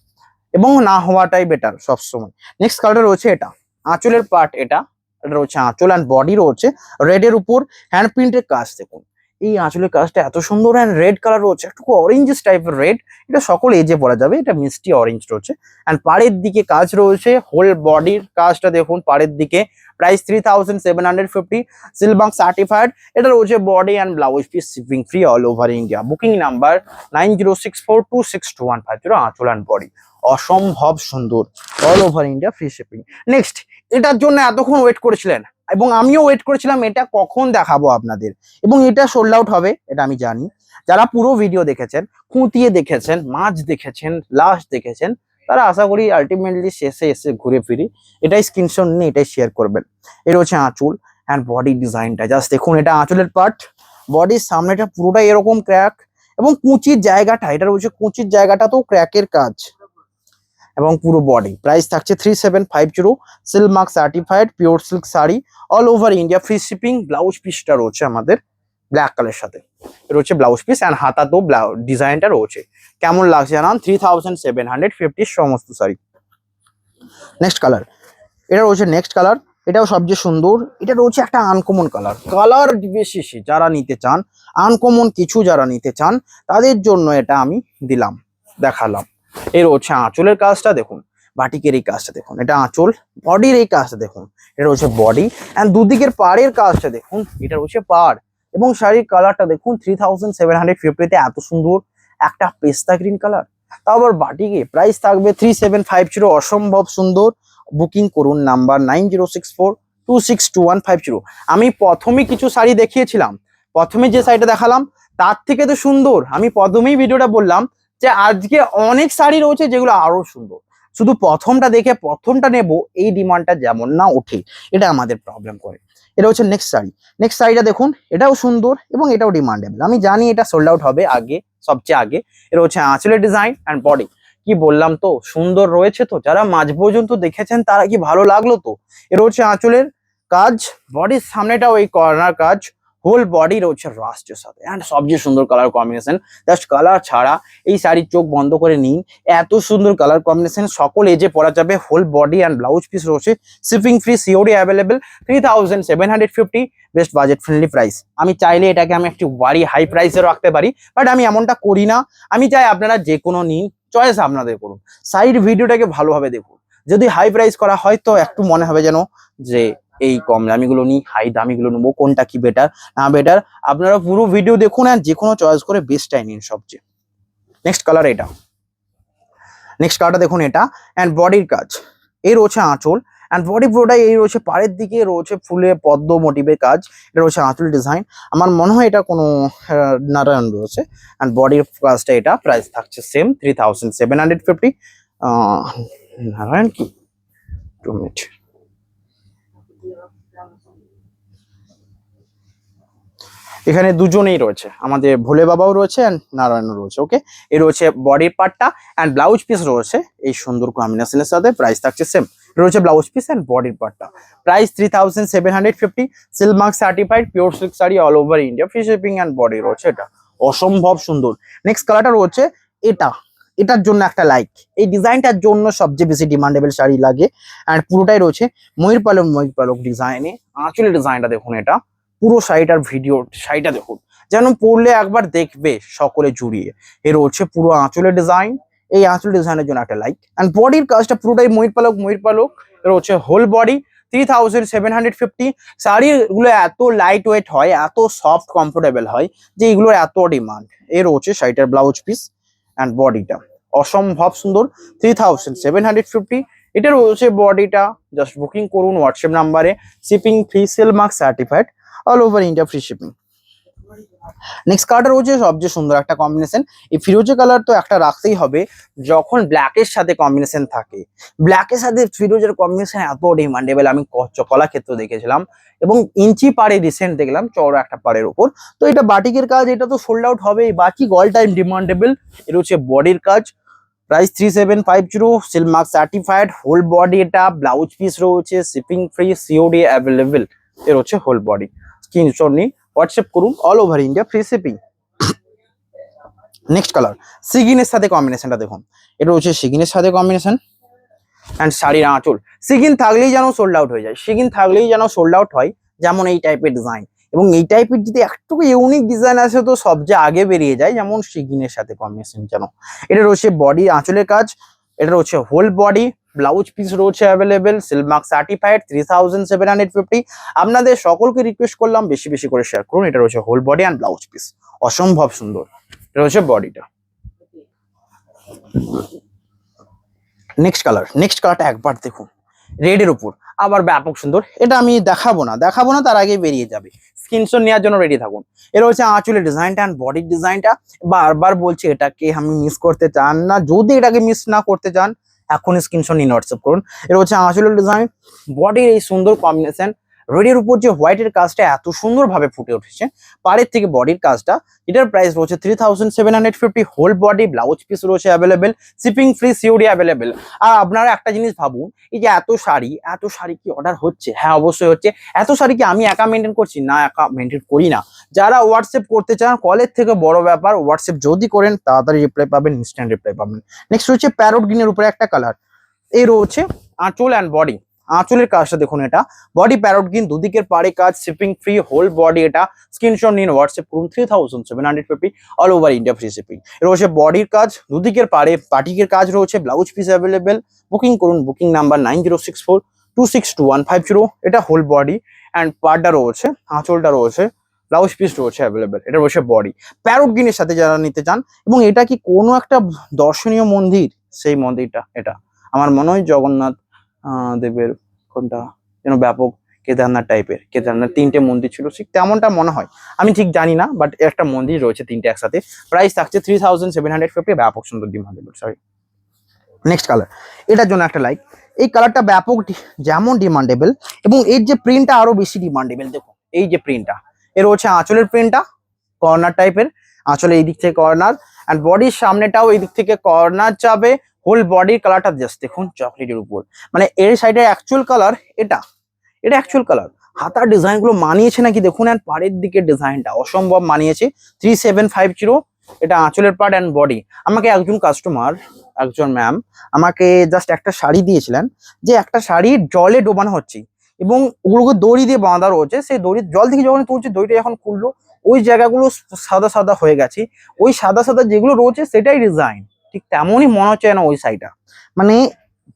এবং না হওয়াটাই বেটার সবসময়। নেক্সট কালারটা রয়েছে এটা, আঁচলের পার্ট এটা। এটা রয়েছে আঁচল অ্যান্ড বডি রয়েছে রেডের উপর, হ্যান্ড প্রিন্টের কাজ দেখুন। এই আঁচলের কাজটা এত সুন্দর অ্যান্ড রেড কালার রয়েছে, একটু অরেঞ্জ টাইপের রেড। এটা সকল এজে পরা যাবে, এটা মিষ্টি অরেঞ্জ রয়েছে অ্যান্ড পাড়ের দিকে কাজ রয়েছে, হোল বডির কাজটা দেখুন পাড়ের দিকে। Price 3750, Silk Mark certified. এটা রয়েছে body and blouse piece, shipping free, all over India. Booking number 9064262150। আঁচল অ্যান্ড বডি অসম্ভব সুন্দর, all over India, free shipping. Next, এটার জন্য এতক্ষণ ওয়েট করেছিলেন এবং আমিও ওয়েট করেছিলাম এটা কখন দেখাবো আপনাদের, এবং এটা সোল্ড আউট হবে এটা আমি জানি। যারা পুরো ভিডিও দেখেছেন, খুঁটিয়ে দেখেছেন, মাঝ দেখেছেন, লাস্ট দেখেছেন, তারা আশা করি আলটিমেটলি শেষে এসে ঘুরে ফিরি এটাই স্ক্রিনশট নিয়ে এটাই শেয়ার করবেন। এটা হচ্ছে আঁচল অ্যান্ড বডি ডিজাইনটা জাস্ট দেখুন। এটা আঁচলের পার্ট, বডির সামনেটা পুরোটাই এরকম ক্র্যাক এবং কুচির জায়গাটা, এটা রয়েছে কুচির জায়গাটাতেও ক্র্যাকের কাজ এবং পুরো বডি। প্রাইস থাকছে 3750, Silk Mark certified pure silk sari, all over India, free shipping. Blouse পিসটা রয়েছে আমাদের ব্ল্যাক কালারের সাথে, রয়েছে ব্লাউজ পিস অ্যান্ড হাতাতেও ডিজাইনটা রয়েছে। কেমন লাগছে জানান। 3750 সমস্ত শাড়ি। নেক্সট কালার, এটা রয়েছে নেক্সট কালার, এটাও সবচেয়ে সুন্দর। এটা রয়েছে একটা আনকমন কালার, কালার বিশেষে যারা নিতে চান, আনকমন কিছু যারা নিতে চান, তাদের জন্য এটা আমি দিলাম, দেখালাম। এর হচ্ছে আঁচলের কাজটা দেখুন, বাটিকের এই কাজটা দেখুন, এটা আঁচল, বডির এই কাজটা দেখুন, এটা হচ্ছে বডি অ্যান্ড দুদিকের পাড়ের কাজটা দেখুন, এটা হচ্ছে পাড় এবং শাড়ির কালারটা দেখুন। 3750 এত সুন্দর একটা পেস্তা গ্রিন কালার, তাও আবার বাটিকে, প্রাইস থাকবে 3750, অসম্ভব সুন্দর। বুকিং করুন নাম্বার 9064262150। আমি প্রথমে কিছু শাড়ি দেখিয়েছিলাম, প্রথমে যে শাড়িটা দেখালাম তার থেকে তো সুন্দর। আমি প্রথমেই ভিডিওটা বললাম যে আজকে অনেক শাড়ি রয়েছে যেগুলো আরো সুন্দর, শুধু প্রথমটা দেখে প্রথমটা নেব এই ডিমান্ডটা যেমন না ওঠে, এটা আমাদের প্রবলেম করে। এটা হচ্ছে নেক্সট শাড়ি। নেক্সট শাড়িটা দেখুন, এটাও সুন্দর এবং এটাও ডিমান্ডেবল। আমি জানি এটা সোল্ড আউট হবে আগে, সবচেয়ে আগে। এটা হচ্ছে আঁচলের ডিজাইন অ্যান্ড বডি। কি বললাম তো, সুন্দর রয়েছে তো, যারা মাঝ পর্যন্ত দেখেছেন তারা কি ভালো লাগলো তো। এটা হচ্ছে আঁচলের কাজ, বডির সামনেটাও এই কর্নার কাজ, হোল বডি রয়েছে রাস্টের সাথে, অ্যান্ড সবচেয়ে সুন্দর কালার কম্বিনেশন। জাস্ট কালার ছাড়া এই শাড়ির চোখ বন্ধ করে নিন, এত সুন্দর কালার কম্বিনেশন, সকল এজে পরা যাবে। Whole body and blouse piece রয়েছে, shipping free, COD available, 3750, best budget friendly price. আমি চাইলে এটাকে আমি একটু বাড়ি হাই প্রাইসে রাখতে পারি, বাট আমি এমনটা করি না। আমি চাই আপনারা যে কোনো নিন, চয়েস আপনাদের করুন, সাইড ভিডিওটাকে ভালোভাবে দেখুন। যদি হাই প্রাইস করা হয় তো একটু মনে হবে যেন যে এই কম দামিগুলো নিই, হাই দামিগুলো নেবো, কোনটা কি বেটার না বেটার। আপনারা পুরো ভিডিও দেখুন আর যে কোনো চয়েস করে বেস্টটাই নিন সবচেয়ে। নেক্সট কালার এটা, নেক্সট কালারটা দেখুন এটা, অ্যান্ড বডির কাজ, এই রয়েছে আঁচল অ্যান্ড বডি পুরোটাই এই রয়েছে, পাড়ের দিকে রয়েছে ফুলে পদ্ম মোটিভের কাজ। এটা রয়েছে আঁচল ডিজাইন, আমার মনে হয় এটা কোনো নারায়ণ রয়েছে। অ্যান্ড বডির কাজটা, এটা প্রাইস থাকছে সেম 3750। নারায়ণ কি, 2 মিনিট, এখানে দুজনেই রয়েছে, আমাদের ভোলে বাবাও রয়েছে অ্যান্ড নারায়ণও রয়েছে। ওকে, এই রয়েছে বডির পার্টটা অ্যান্ড ব্লাউজ পিস রয়েছে এই সুন্দর কম্বিনেশনের সাথে, প্রাইস থাকছে সেম। রয়েছে ব্লাউজ পিস অ্যান্ড বডির পার্টটা, price 3750। Silk mark certified pure silk sari, all over India, free shipping and body রয়েছে। এটা অসম্ভব সুন্দর। নেক্সট কালারটা রয়েছে এটা, এটার জন্য একটা লাইক, এই ডিজাইনটার জন্য সবচেয়ে বেশি ডিমান্ডেবল শাড়ি লাগে। অ্যান্ড পুরোটাই রয়েছে ময়ূর পালক ডিজাইনে, আঁচলের ডিজাইনটা দেখুন, এটা পুরো শাড়িটার ভিডিও, শাড়িটা দেখুন যেন পরলে একবার দেখবে সকলে জুড়িয়ে। এর হচ্ছে পুরো আঁচলের ডিজাইন, এই আঁচল ডিজাইনের জন্য একটা লাইক। অ্যান্ড বডির কাজটা পুরোটাই ময়ূর পালক। এর হচ্ছে হোল বডি, 3750। শাড়িগুলো এত লাইট ওয়েট হয়, এত সফট কমফোর্টেবল হয় যে এগুলোর এত ডিমান্ড। এর হচ্ছে শাড়িটার ব্লাউজ পিস অ্যান্ড বডিটা অসম্ভব সুন্দর, 3750। এটার হচ্ছে বডিটা, জাস্ট বুকিং করুন হোয়াটসঅ্যাপ নাম্বারে, shipping free, silk mark certified, all over India, free shipping. Next কালারটা রয়েছে সবচেয়ে সুন্দর একটা কম্বিনেশন, এই ফিরোজা কালার তো একটা রাখতেই হবে যখন ব্ল্যাকের সাথে কম্বিনেশন থাকে। ব্ল্যাকের সাথে ফিরোজের কম্বিনেশন এত ডিমান্ডেবল, আমি কলাক্ষেত্র দেখেছিলাম এবং ইঞ্চি পাড়ে রিসেন্ট দেখলাম চওড়া একটা পাড়ের উপর। তো এটা বাটিকের কাজ, এটা তো সোল্ড আউট হবেই, বাকি অল টাইম ডিমান্ডেবল। এটা হচ্ছে বডির কাজ, price 3750, silk mark certified, whole body. এটা ব্লাউজ পিস রয়েছে, শিপিং ফ্রি, সিওডি অ্যাভেলেবেল। এর হচ্ছে হোল বডি, স্ক্রিনশট নিয়ে হোয়াটসঅ্যাপ করুন, all over India, free shipping. Next colour, সিগিনের সাথে কম্বিনেশনটা দেখুন, এটা হচ্ছে সিগিনের সাথে কম্বিনেশন অ্যান্ড শাড়ির আঁচল। সিগিন থাকলেই যেন সোল্ড আউট হয়ে যায়, সিগিন থাকলেই যেন সোল্ড আউট হয়, যেমন এই টাইপের ডিজাইন। এবং এই টাইপের যদি একটু ইউনিক ডিজাইন আছে তো সবচেয়ে আগে বেরিয়ে যায়, যেমন সিগিনের সাথে কম্বিনেশন যেন। এটা রয়েছে বডি আঁচলের কাজ, এটা রয়েছে হোল বডি, ব্লাউজ পিস রয়েছে অ্যাভেলেবেল, সিল্ক মার্ক সার্টিফাইড, 3750। আপনাদের সকলকে রিকোয়েস্ট করলাম বেশি বেশি করে শেয়ার করুন। এটা রয়েছে whole body and blouse piece, অসম্ভব সুন্দর। এটা রয়েছে বডিটা। নেক্সট কালারটা একবার দেখুন, রেডের উপর আবার ব্যাপক সুন্দর। এটা আমি দেখাবো না, তার আগে বেরিয়ে যাবে, স্ক্রিনশট নেওয়ার জন্য রেডি থাকুন। এর হচ্ছে আঁচলের ডিজাইনটা অ্যান্ড বডির ডিজাইনটা, বারবার বলছি এটাকে আমি মিস করতে চান না, যদি এটাকে মিস না করতে চান এখন স্ক্রিনশট নিয়ে হোয়াটসঅ্যাপ করুন। এর হচ্ছে আঁচলের ডিজাইন, বডির এই সুন্দর কম্বিনেশন, রেডের উপর যে হোয়াইটের কাজটা এত সুন্দরভাবে ফুটে উঠেছে পাড়ের থেকে বডির কাজটা। এটার প্রাইস রয়েছে 3750, হোল বডি, ব্লাউজ পিস রয়েছে available, shipping free, COD available. আর আপনারা একটা জিনিস ভাবুন, এই যে এত শাড়ি কি অর্ডার হচ্ছে? হ্যাঁ অবশ্যই হচ্ছে। এত শাড়ি কি আমি একা মেনটেন করছি? না, একা মেনটেন করি না। যারা হোয়াটসঅ্যাপ করতে চান, কলের থেকে বড় ব্যাপার, হোয়াটসঅ্যাপ যদি করেন তাড়াতাড়ি রিপ্লাই পাবেন, ইনস্ট্যান্ট রিপ্লাই পাবেন। নেক্সট হচ্ছে প্যারট গ্রিনের উপরে একটা কালার, এই রয়েছে আঁচল অ্যান্ড বডি। আঁচলের কাজটা দেখুন, এটা বডি প্যারট গ্রিন, দুদিকের পাড়ে কাজ, শিপিং ফ্রি, হোল বডি। এটা স্ক্রিনশট নিন হোয়াটসঅ্যাপ করুন, 3750, all over India, free shipping. রয়েছে বডির কাজ, দুদিকের পাড়ে বাটিকের কাজ রয়েছে, ব্লাউজ পিস অ্যাভেলেবেল। বুকিং করুন, বুকিং নাম্বার 9064262150। এটা হোল বডি অ্যান্ড পার্টটা রয়েছে, আঁচলটা রয়েছে ব্লাউজ পিস রয়েছে অ্যাভেলেবেল। এটা রয়েছে বডি, প্যারোট গ্রিনের সাথে যারা নিতে চান। এবং এটা কি কোনো একটা দর্শনীয় মন্দির, সেই মন্দিরটা এটা আমার মনে হয় জগন্নাথ দেবের কোনটা যেন ব্যাপক কেদারনাথ টাইপের, কেদারনাথ 3টে মন্দির ছিল ঠিক তেমনটা মনে হয়, আমি ঠিক জানি না, বাট একটা মন্দির রয়েছে 3টে একসাথে। প্রাইস থাকছে 3750, ব্যাপক সুন্দর ডিমান্ডেবল। সরি, নেক্সট কালার, এটার জন্য একটা লাইক। এই কালারটা ব্যাপক যেমন ডিমান্ডেবল এবং এর যে প্রিন্টটা আরো বেশি ডিমান্ডেবল। দেখুন এই যে প্রিন্টটা, এর হচ্ছে আঁচলের প্রিন্টটা কর্নার টাইপের, আঁচলে এই দিক থেকে কর্নার, অ্যান্ড বডির সামনেটাও এই দিক থেকে কর্নার যাবে। হোল বডির কালারটা জাস্ট দেখুন চকলেটের উপর, মানে এর সাইডে অ্যাকচুয়াল কালার এটা, এটা অ্যাকচুয়াল কালার। হাতার ডিজাইন গুলো মানিয়েছে নাকি দেখুন, অ্যান্ড পাড়ের দিকে ডিজাইনটা অসম্ভব মানিয়েছে। 3750 এটা আঁচলের পার্ট অ্যান্ড বডি। আমাকে একজন কাস্টমার, একজন ম্যাম আমাকে জাস্ট একটা শাড়ি দিয়েছিলেন, যে একটা শাড়ি জলে ডোবানো হচ্ছে এবং ওগুলোকে দড়ি দিয়ে বাঁধা রয়েছে, সেই দড়ি জল থেকে যখন তুলছে দড়িটা যখন খুললো ওই জায়গাগুলো সাদা সাদা হয়ে গেছে। ওই সাদা সাদা যেগুলো রয়েছে সেটাই ডিজাইন, ঠিক তেমনই মনে হচ্ছে না ওই সাইডটা, মানে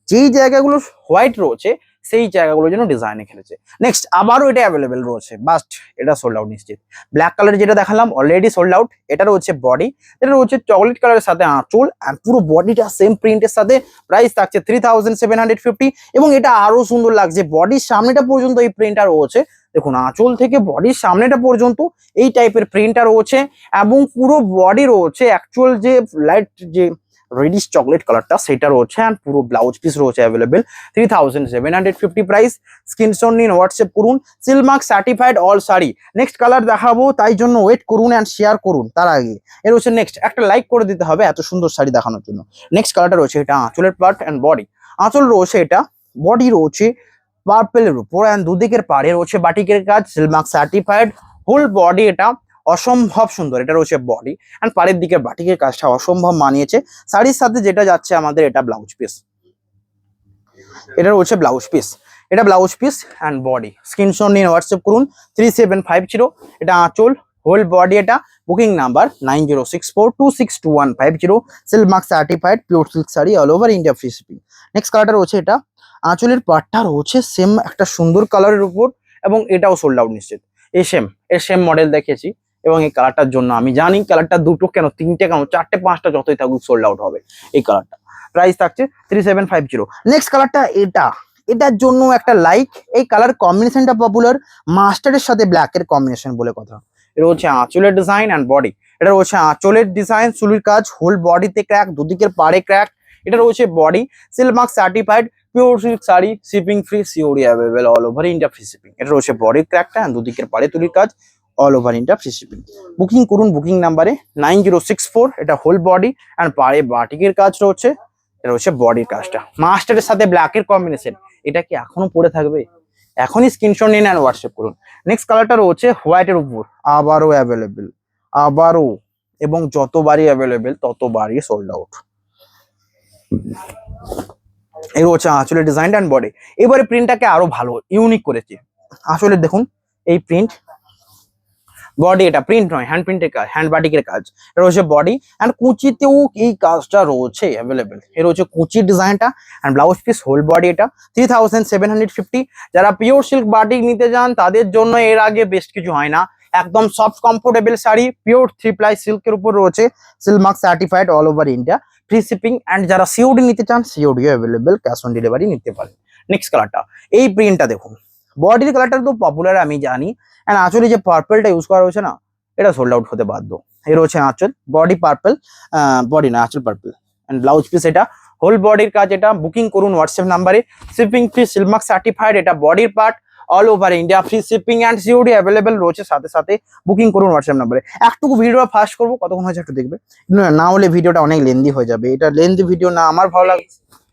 যেই জায়গাগুলো হোয়াইট রয়েছে সেই জায়গাগুলো যেন ডিজাইনে খেলেছে। নেক্সট আবারও এটা অ্যাভেলেবেল রয়েছে, বাস্ট এটা সোল্ড আউট নিশ্চিত। ব্ল্যাক কালার যেটা দেখালাম অলরেডি সোল্ড আউট। এটা রয়েছে বডি, এটা রয়েছে চকলেট কালারের সাথে আঁচল, আর পুরো বডিটা সেম প্রিন্টের সাথে। প্রাইস থাকছে 3750 এবং এটা আরো সুন্দর লাগছে, বডির সামনেটা পর্যন্ত এই প্রিন্টটা রয়েছে। দেখুন আঁচল থেকে বডির সামনেটা পর্যন্ত এই টাইপের প্রিন্টটা রয়েছে এবং পুরো বডি রয়েছে অ্যাকচুয়াল যে লাইট যে রেডিশ চকলেট কালারটা সেটা রয়েছে, অ্যান্ড পুরো ব্লাউজ পিস রয়েছে অ্যাভেলেবেল। 3750 প্রাইস। স্ক্রিনশট নিন, হোয়াটসঅ্যাপ করুন। Silk Mark certified all sari. Next colour দেখাবো, তাই জন্য ওয়েট করুন অ্যান্ড শেয়ার করুন। তার আগে এর হচ্ছে নেক্সট একটা লাইক করে দিতে হবে এত সুন্দর শাড়ি দেখানোর জন্য। নেক্সট কালারটা রয়েছে এটা আঁচলের পার্ট অ্যান্ড বডি। আঁচল রয়েছে এটা, বডি রয়েছে পার্পেলের উপর, অ্যান্ড দুদিকের পাড়ে রয়েছে বাটিকের কাজ, সিলমার্ক সার্টিফাইড। হোল বডি এটা অসম্ভব সুন্দর, এটা রয়েছে বডি অ্যান্ড পাড়ের দিকে বাটিকের কাজটা অসম্ভব মানিয়েছে। শাড়ির সাথে যেটা যাচ্ছে আমাদের এটা ব্লাউজ পিস, এটা রয়েছে ব্লাউজ পিস, এটা blouse piece and body. Screenshot নিয়ে হোয়াটসঅ্যাপ করুন 3750। এটা আঁচল, হোল বডি, এটা booking number 9064262150। Silk Mark certified pure silk sari, all over India free shipping. Next কালারটা রয়েছে এটা আঁচলের পাটটা রয়েছে সেম একটা সুন্দর কালারের উপর এবং এটাও সোল্ড আউট নিশ্চিত। এর সেম মডেল দেখেছি এবং এই কালারটার জন্য আমি জানি কালারটা দুটো কেন, 3টে কেন, 4টে 5টা যতই থাকুক সোল্ড আউট হবে এই কালারটা। প্রাইস থাকছে 3750। নেক্সট কালারটা এটা, এটার জন্য একটা লাইক। এই কালার কম্বিনেশনটা পপুলার, মাস্টারের সাথে ব্ল্যাকের কম্বিনেশন বলে কথা। এটা হচ্ছে আঁচলের ডিজাইন অ্যান্ড বডি, এটা রয়েছে আঁচলের ডিজাইন, চুলির কাজ, হোল বডিতে ক্র্যাক, দুদিকের পাড়ে ক্র্যাক। এটা রয়েছে body, Silk Mark certified pure silk sari, shipping free, COD available, all over India free shipping. এটা রয়েছে বডি ক্র্যাকটা, দুদিকের পাড়ে তুলির কাজ, all over India free shipping. Booking করুন বুকিং নাম্বারে 9064। এটা হোল বডি অ্যান্ড পাড়ে বাটিকের কাজ রয়েছে, এটা হচ্ছে বডির কাজটা, মাস্টারের সাথে ব্ল্যাকের কম্বিনেশন। এটা কি এখনো পরে থাকবে? এখনই স্ক্রিনশট নিন আর হোয়াটসঅ্যাপ করুন। নেক্সট কালারটা রয়েছে হোয়াইটের উপর, আবারও অ্যাভেলেবেল, আবারও, এবং যতবারই অ্যাভেলেবেল ততবারই সোল্ড আউট। এই হচ্ছে আঁচলের ডিজাইন অ্যান্ড বডি। এবারে প্রিন্টটাকে আরো ভালো ইউনিক করেছে। আসলে দেখুন এই প্রিন্ট, বডি এটা প্রিন্ট নয়, হ্যান্ড প্রিন্টের কাজ, হ্যান্ড বাটিকের কাজ। এটা রয়েছে বডি অ্যান্ড কুচিতেও এই কাজটা রয়েছে অ্যাভেলেবেল। এর হচ্ছে কুচির ডিজাইনটা and blouse piece, whole body. এটা 3750। যারা পিওর সিল্ক বাটিক নিতে যান তাদের জন্য এর আগে বেস্ট কিছু হয় না। একদম soft comfortable sari, pure 3 ply সিল্কের উপর রয়েছে, Silk Mark certified, all over India free shipping. And যারা সিওডি নিতে চান সিওডিও অ্যাভেলেবেল, ক্যাশ অন ডেলিভারি নিতে পারেন। নেক্সট কালারটা, এই প্রিন্টটা দেখুন, বডির কালারটা তো পপুলার আমি জানি, অ্যান্ড আঁচলে যে পার্পলটা ইউজ করা হয়েছে না, এটা সোল্ড আউট হতে বাধ্য। এর হচ্ছে আঁচল, বডি পার্পল, বডি না আঁচল পার্পল, অ্যান্ড ব্লাউজ পিস এটা হোল বডির কাজ। এটা বুকিং করুন হোয়াটসঅ্যাপ নাম্বারে, শিপিং ফ্রি, সিলমার্ক সার্টিফাইড। এটা বডির part, all over India free shipping and COD available রয়েছে সাথে সাথে। বুকিং করুন হোয়াটসঅ্যাপ নাম্বারে। একটুকু ভিডিওটা ফাস্ট করবো, কতক্ষণ হয়েছে একটু দেখবে, না হলে ভিডিওটা অনেক লেন্দি হয়ে যাবে। এটা লেন্দি ভিডিও না আমার ভালো লাগে।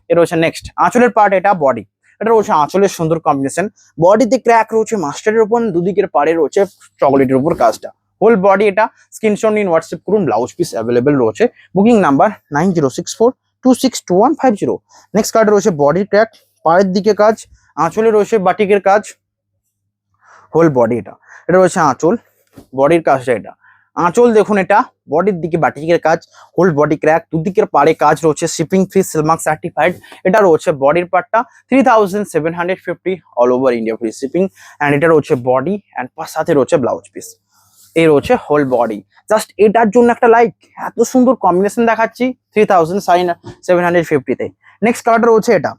এর হচ্ছে নেক্সট আঁচলের পার্ট, এটা বডি, এটা রয়েছে আঁচলের সুন্দর কম্বিনেশন। বডিতে ক্র্যাক রয়েছে মাস্টারের উপর, দুদিকের পাড়ে রয়েছে চকলেটের উপর কাজটা, হোল বডি। এটা স্ক্রিনশট নিন হোয়াটসঅ্যাপ করুন, ব্লাউজ পিস অ্যাভেলেবেল রয়েছে। Booking number 9064262150। নেক্সট কার্ড রয়েছে বডি ক্র্যাক, পাড়ের দিকে কাজ, আঁচলে রয়েছে বাটিকের কাজ, হোল বডি। এটা এটা রয়েছে আঁচল, বডির কাজটা। এটা আঁচল দেখুন, এটা বডির দিকে বাটিকের কাজ, হোল বডি ক্র্যাক, দুদিকের পাড়ে কাজ রয়েছে, শিপিং ফ্রি, সিলমার্ক সার্টিফাইড। এটা রয়েছে বডির পার্টটা 3750, all over India free shipping. And এটা রয়েছে বডি অ্যান্ড সাথে রয়েছে ব্লাউজ পিস। এই রয়েছে হোল বডি। জাস্ট এটার জন্য একটা লাইক, এত সুন্দর কম্বিনেশন দেখাচ্ছি 3750-তে। নেক্সট কালারটা রয়েছে এটা।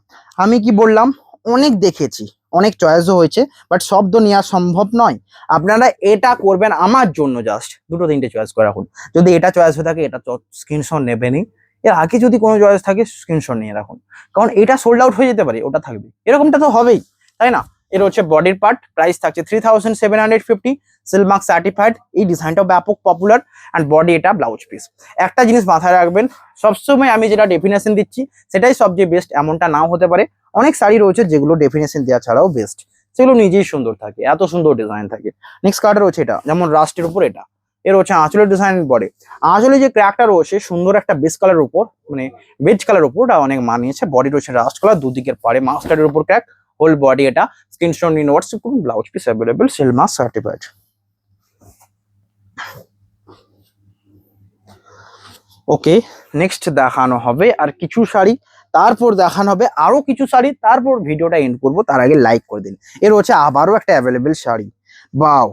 আমি কি বললাম, অনেক দেখেছি, অনেক চয়েসও হয়েছে, বাট সব তো নেওয়া সম্ভব নয়। আপনারা এটা করবেন আমার জন্য, জাস্ট দুটো তিনটে চয়েস করে রাখুন। যদি এটা চয়েস হয়ে থাকে এটা স্ক্রিনশট নেবেনই। এর আগে যদি কোনো চয়েস থাকে স্ক্রিনশট নিয়ে রাখুন, কারণ এটা সোল্ড আউট হয়ে যেতে পারে, ওটা থাকবে, এরকমটা তো হবেই, তাই না? এর হচ্ছে বডির পার্ট, প্রাইস থাকছে 3750, সিল মার্ক সার্টিফাইড। এই ডিজাইনটাও ব্যাপক পপুলার। অ্যান্ড বডি, এটা ব্লাউজ পিস। একটা জিনিস মাথায় রাখবেন, সবসময় আমি যেটা ডেফিনেশন দিচ্ছি সেটাই সবচেয়ে বেস্ট এমনটা নাও হতে পারে। অনেক শাড়ি রয়েছে যেগুলো ডেফিনেশন দেওয়া ছাড়াও বেস্ট, সেগুলো নিজেই সুন্দর থাকে, এত সুন্দর ডিজাইন থাকে। নেক্সট কালার রয়েছে এটা, যেমন রাস্টের উপর এটা। এর হচ্ছে আঁচলের ডিজাইন বডি। আঁচলে যে ক্র্যাকটা রয়েছে সুন্দর একটা বেজ কালার উপর, মানে বেজ কালার উপর, ওটা অনেক মানিয়েছে। বডি রয়েছে রাস্ট কালার, দুদিকের পারে মাস্টারের উপর ক্র্যাক, হোল বডি এটা স্ক্রিনশট নিন হোয়াটসঅ্যাপ করুন। Blouse piece available, silk mark certified. Okay, next দেখানো হবে আর কিছু শাড়ি, তারপর দেখানো হবে আরো কিছু শাড়ি, তারপর ভিডিওটা এন্ড করবো। তার আগে লাইক করে দিন। এর হচ্ছে আবারও একটা অ্যাভেলেবেল শাড়ি, বাও,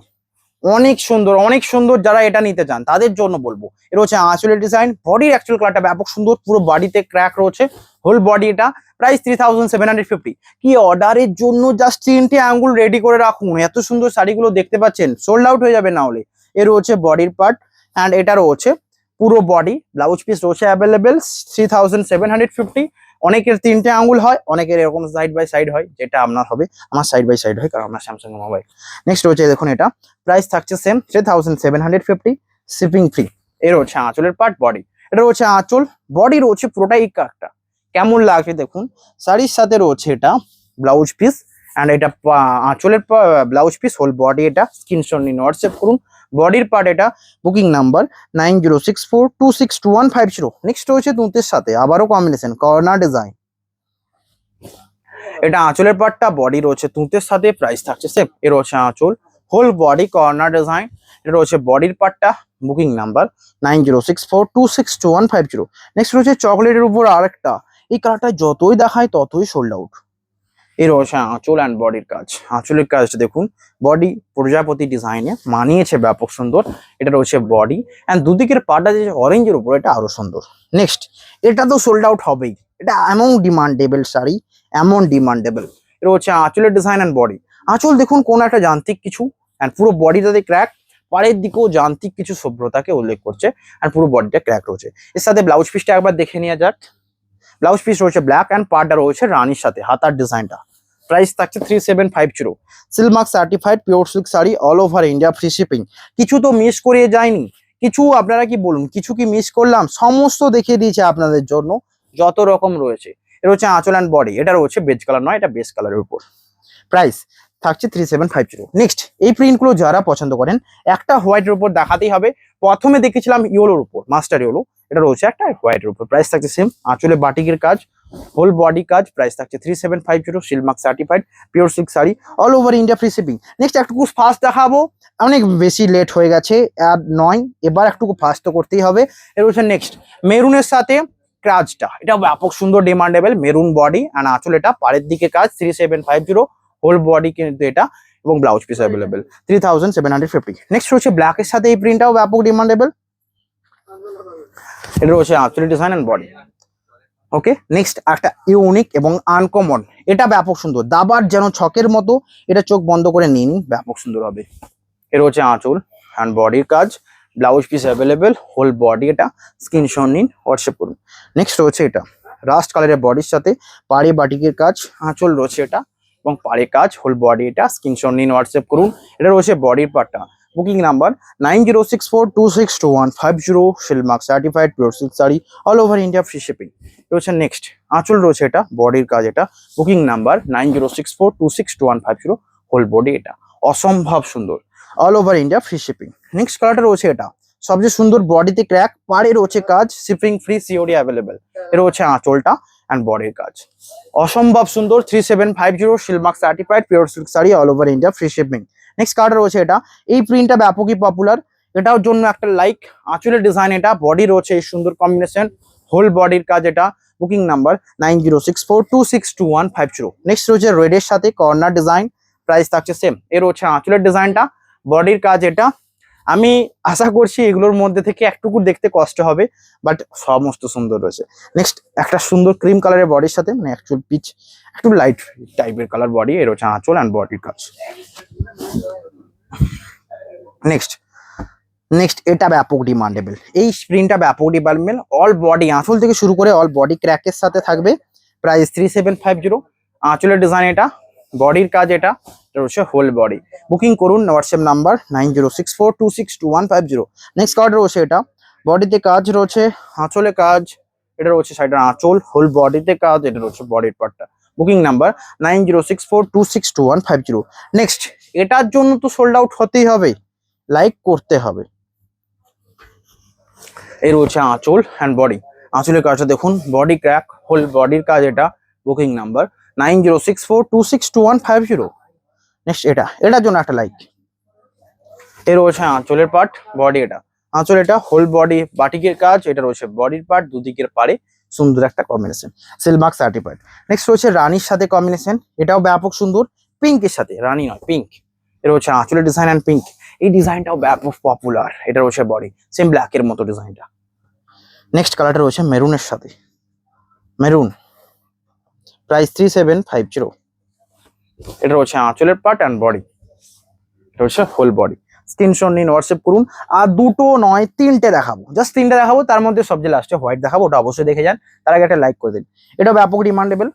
অনেক সুন্দর, অনেক সুন্দর। যারা এটা নিতে চান তাদের জন্য বলবো। এর হচ্ছে আঁচলের ডিজাইন, বডির অ্যাকচুয়াল কালারটা ব্যাপক সুন্দর, পুরো বডিতে ক্র্যাক রয়েছে, হোল বডি এটা। প্রাইস 3750। কি অর্ডারের জন্য জাস্ট 3টে আঙ্গুল রেডি করে রাখুন। এত সুন্দর শাড়িগুলো দেখতে পাচ্ছেন, সোল্ড আউট হয়ে যাবে না হলে। এর হচ্ছে বডির পার্ট, অ্যান্ড এটারও হচ্ছে পুরো বডি, ব্লাউজ পিস রয়েছে অ্যাভেলেবেল 3750। অনেকের 3টে আঙ্গুল হয়, অনেকের এরকম সাইড বাই সাইড হয়, যেটা আপনার হবে। আমার সাইড বাই সাইড হয়, কারণ আমার স্যামসাং মোবাইল। নেক্সট হচ্ছে দেখুন এটা, প্রাইস থাকছে সেম 3750, শিপিং ফ্রি। এর হচ্ছে আঁচলের পার্ট, বডি, এটা হচ্ছে আঁচল, বডি রয়েছে পুরোটাই কাটটা। কেমন লাগছে দেখুন। শাড়ির সাথে রয়েছে এটা ব্লাউজ পিস, অ্যান্ড এটা আঁচলের ব্লাউজ পিস, হোল বডি এটা স্ক্রিনশট নিন হোয়াটসঅ্যাপ করুন। বডির পার্ট এটা, বুকিং নাম্বার 9064262150। নেক্সট হচ্ছে তুঁতের সাথে আবারও কম্বিনেশন কর্নার ডিজাইন। এটা আঁচলের পার্টটা, বডি রয়েছে তুঁতের সাথে, প্রাইস থাকছে সেম। এর হচ্ছে আঁচল, হোল বডি কর্নার ডিজাইন। এটা হচ্ছে বডির পার্টটা, বুকিং নাম্বার 9064262150। নেক্সট হচ্ছে চকলেটের উপর আরেকটা, এই কালারটা যতই দেখায় ততই সোল্ড আউট। এর হচ্ছে আঁচল অ্যান্ড বডির কাজ। আঁচলের কাজটা দেখুন, বডি প্রজাপতি ডিজাইনে মানিয়েছে, ব্যাপক সুন্দর। এটা রয়েছে বডি, অ্যান্ড দুদিকের পাটা যে অরেঞ্জের উপর, এটা আরো সুন্দর। নেক্সট, এটা তো সোল্ড আউট হবেই, এটা এমন ডিমান্ডেবল শাড়ি, এমন ডিমান্ডেবল। এটা হচ্ছে আঁচলের ডিজাইন অ্যান্ড বডি। আঁচল দেখুন কোন একটা যান্ত্রিক কিছু, অ্যান্ড পুরো বডিটাতে ক্র্যাক, পাড়ের দিকেও যান্ত্রিক কিছু সভ্যতাকে উল্লেখ করছে, আর পুরো বডিটা ক্র্যাক রয়েছে। এর সাথে ব্লাউজ পিসটা একবার দেখে নেওয়া যাক। ব্লাউজ পিস রয়েছে ব্ল্যাক, অ্যান্ড পার্টটা রয়েছে রানীর সাথে, হাতার ডিজাইনটা। প্রাইস থাকছে 3750, seal mark certified pure silk sari, all over India, free shipping. কিছু তো মিস করিয়ে যায়নি, কিছু আপনারা কি বলুন, কিছু কি মিস করলাম? সমস্ত দেখিয়ে দিয়েছে আপনাদের জন্য, যত রকম রয়েছে। এটা হচ্ছে আঁচল অ্যান্ড বডি, এটা রয়েছে বেজ কালার নয়, এটা বেজ কালারের উপর। প্রাইস থাকছে 3750। নেক্সট, এই প্রিন্টগুলো যারা পছন্দ করেন, একটা হোয়াইটের উপর দেখাতেই হবে। প্রথমে দেখেছিলাম ইয়েলোর উপর, মাস্টার ইয়েলো, এটা রয়েছে একটা হোয়াইটের উপর। প্রাইস থাকছে সেম, আঁচলে বাটিকের কাজ, হোল বডি কাজ। প্রাইস থাকছে 3750, seal mark certified pure silk sari, all over India, free shipping. Next একটু ফাস্ট দেখাবো, অনেক বেশি লেট হয়ে গেছে আর নয়, এবার একটু ফাস্ট তো করতেই হবে। এর হচ্ছে নেক্সট মেরুনের সাথে কাজটা, এটা ব্যাপক সুন্দর ডিমান্ডেবল, মেরুন বডি অ্যান্ড আঁচল, এটা পাড়ের দিকে কাজ 3750, হোল বডি কিন্তু এটা, এবং ব্লাউজ পিস অ্যাভেলেবেল 3750। নেক্সট হচ্ছে ব্ল্যাকের সাথে এই প্রিন্টটাও ব্যাপক ডিমান্ডেবল, এটা হচ্ছে আঁচলের design and body. Okay, next একটা ইউনিক এবং আনকমন, এটা ব্যাপক সুন্দর, দাবার যেন ছকের মতো, এটা চোখ বন্ধ করে নিয়ে নিন, ব্যাপক সুন্দর হবে। এর হচ্ছে আঁচল অ্যান্ড বডির কাজ, blouse piece available, whole body এটা স্ক্রিনশট নিন হোয়াটসঅ্যাপ করুন। নেক্সট হচ্ছে এটা রাস্ট কালারের বডির সাথে পাড়ে বাটিকের কাজ, আঁচল রয়েছে এটা এবং পাড়ে কাজ, হোল বডি এটা স্ক্রিনশট নিন হোয়াটসঅ্যাপ করুন। এটা রয়েছে বডির পার্টটা, booking number 9064262150, seal mark certified pure silk sari, all over India, free shipping. রয়েছে নেক্সট আঁচল রয়েছে এটা, বডির কাজ এটা, বুকিং নাম্বার 9064262150, হোল বডি এটা অসম্ভব সুন্দর, all over India, free shipping. Next কালারটা রয়েছে এটা, সবচেয়ে সুন্দর, বডিতে ক্র্যাক, পাড়ে রয়েছে কাজ, শিপিং ফ্রি, সিওডি অ্যাভেলেবেল। এর হচ্ছে আঁচলটা অ্যান্ড বডির কাজ, অসম্ভব সুন্দর 3750, seal mark certified pure silk sari, all over India, free shipping. Next কালারটা রয়েছে এটা, এই প্রিন্টটা ব্যাপকই পপুলার, এটার জন্য একটা লাইক। আঁচলের ডিজাইন এটা, বডি রয়েছে এই সুন্দর কম্বিনেশন, হোল বডির কাজ এটা, বুকিং নাম্বার 9064262150। নেক্সট রয়েছে রেডের সাথে কর্নার ডিজাইন, প্রাইস থাকছে সেম। এর হচ্ছে আঁচলের ডিজাইনটা, বডির কাজ এটা, আমি আশা করছি এগুলোর মধ্যে থেকে একটুকু দেখতে কষ্ট হবে, বাট সমস্ত সুন্দর রয়েছে। নেক্সট একটা সুন্দর ক্রিম কালারের বডির সাথে, মানে অ্যাকচুয়াল পিচ একটু লাইট টাইপের কালার বডি, এর হচ্ছে আঁচল অ্যান্ড বডির কাজ। নেক্সট নেক্সট এটা ব্যাপক ডিমান্ডেবল, এই স্প্রিনটা ব্যাপক ডিমান্ডেবল। অল বডি আঁচল থেকে শুরু করে অল বডি ক্র্যাকের সাথে থাকবে, প্রাইস 3750। আঁচলের ডিজাইন এটা, বডির কাজ এটা, এটা হচ্ছে হোল বডি। বুকিং করুন হোয়াটসঅ্যাপ নাম্বার 9064262150। নেক্সট কালার রয়েছে এটা, বডিতে কাজ রয়েছে, আঁচলে কাজ, এটা রয়েছে সাইডের আঁচল, হোল বডিতে কাজ, এটা রয়েছে বডির পার্টটা। Booking number 9064262150। নেক্সট এটার জন্য তো সোল্ড আউট হতেই হবে, লাইক করতে হবে। এই রয়েছে আঁচল অ্যান্ড বডি, আঁচলের কাজটা দেখুন, বডি ক্র্যাক, হোল বডির কাজ এটা। Booking number 9064262150। নেক্সট এটার জন্য একটা লাইক। এর রয়েছে আঁচলের পার্ট, বডি এটা, আঁচল এটা, হোল বডি বাটিকের কাজ, এটা রয়েছে বডির পার্ট, দুদিকের পারে সুন্দর একটা কম্বিনেশন, সিলমার্ক সার্টিফাইড। নেক্সট রয়েছে রানীর সাথে কম্বিনেশন, এটাও ব্যাপক সুন্দর, পিঙ্কের সাথে, রানী নয় পিঙ্ক। এটা হচ্ছে আঁচলের ডিজাইন অ্যান্ড পিঙ্ক, এই ডিজাইনটাও ব্যাপক পপুলার। এটা রয়েছে বডি, সেম ব্ল্যাকের মতো ডিজাইনটা। নেক্সট কালারটা রয়েছে মেরুনের সাথে, মেরুন, প্রাইস 3750। এটা হচ্ছে আঁচলের পার্ট অ্যান্ড বডি, এটা হচ্ছে হোল বডি। স্ক্রিনশট নিন, হোয়াটসঅ্যাপ করুন। আর দুটো নয়, তিনটে দেখাবো, জাস্ট তিনটে দেখাবো, তার মধ্যে সবচেয়ে লাস্টে হোয়াইট দেখাবো, ওটা অবশ্যই দেখে যান, তার আগে একটা লাইক করে দিন। এটা ব্যাপক ডিমান্ডেবল,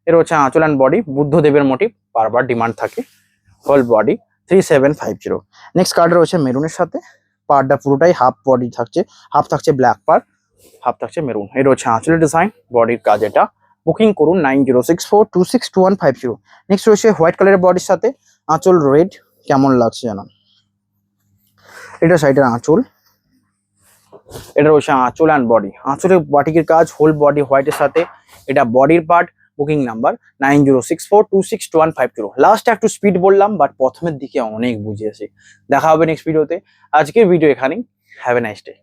এটা হচ্ছে আঁচল অ্যান্ড বডি, বুদ্ধদেবের মোটিভ বারবার ডিমান্ড থাকে, হোল বডি 3750। নেক্সট কালারটা রয়েছে মেরুনের সাথে, পার্টটা পুরোটাই হাফ বডি থাকছে, হাফ থাকছে ব্ল্যাক পার্ট, হাফ থাকছে মেরুন। এটা হচ্ছে আঁচলের ডিজাইন, বডির কাজ এটা। বুকিং করুন 9064262150। নেক্সট রয়েছে হোয়াইট কালারের বডির সাথে, আঁচল রেড, কেমন লাগছে জানান। এটা সাইডের আঁচল, এটা রয়েছে আঁচল অ্যান্ড বডি, আঁচলের বাটিকের কাজ, হোল বডি হোয়াইটের সাথে, এটা বডির পার্ট। Booking number 9064262150। লাস্ট একটু স্পিড বললাম, বাট প্রথমের দিকে অনেক বুঝিয়েছি। দেখা হবে নেক্সট ভিডিওতে, আজকের ভিডিও এখানেই। Have a nice day.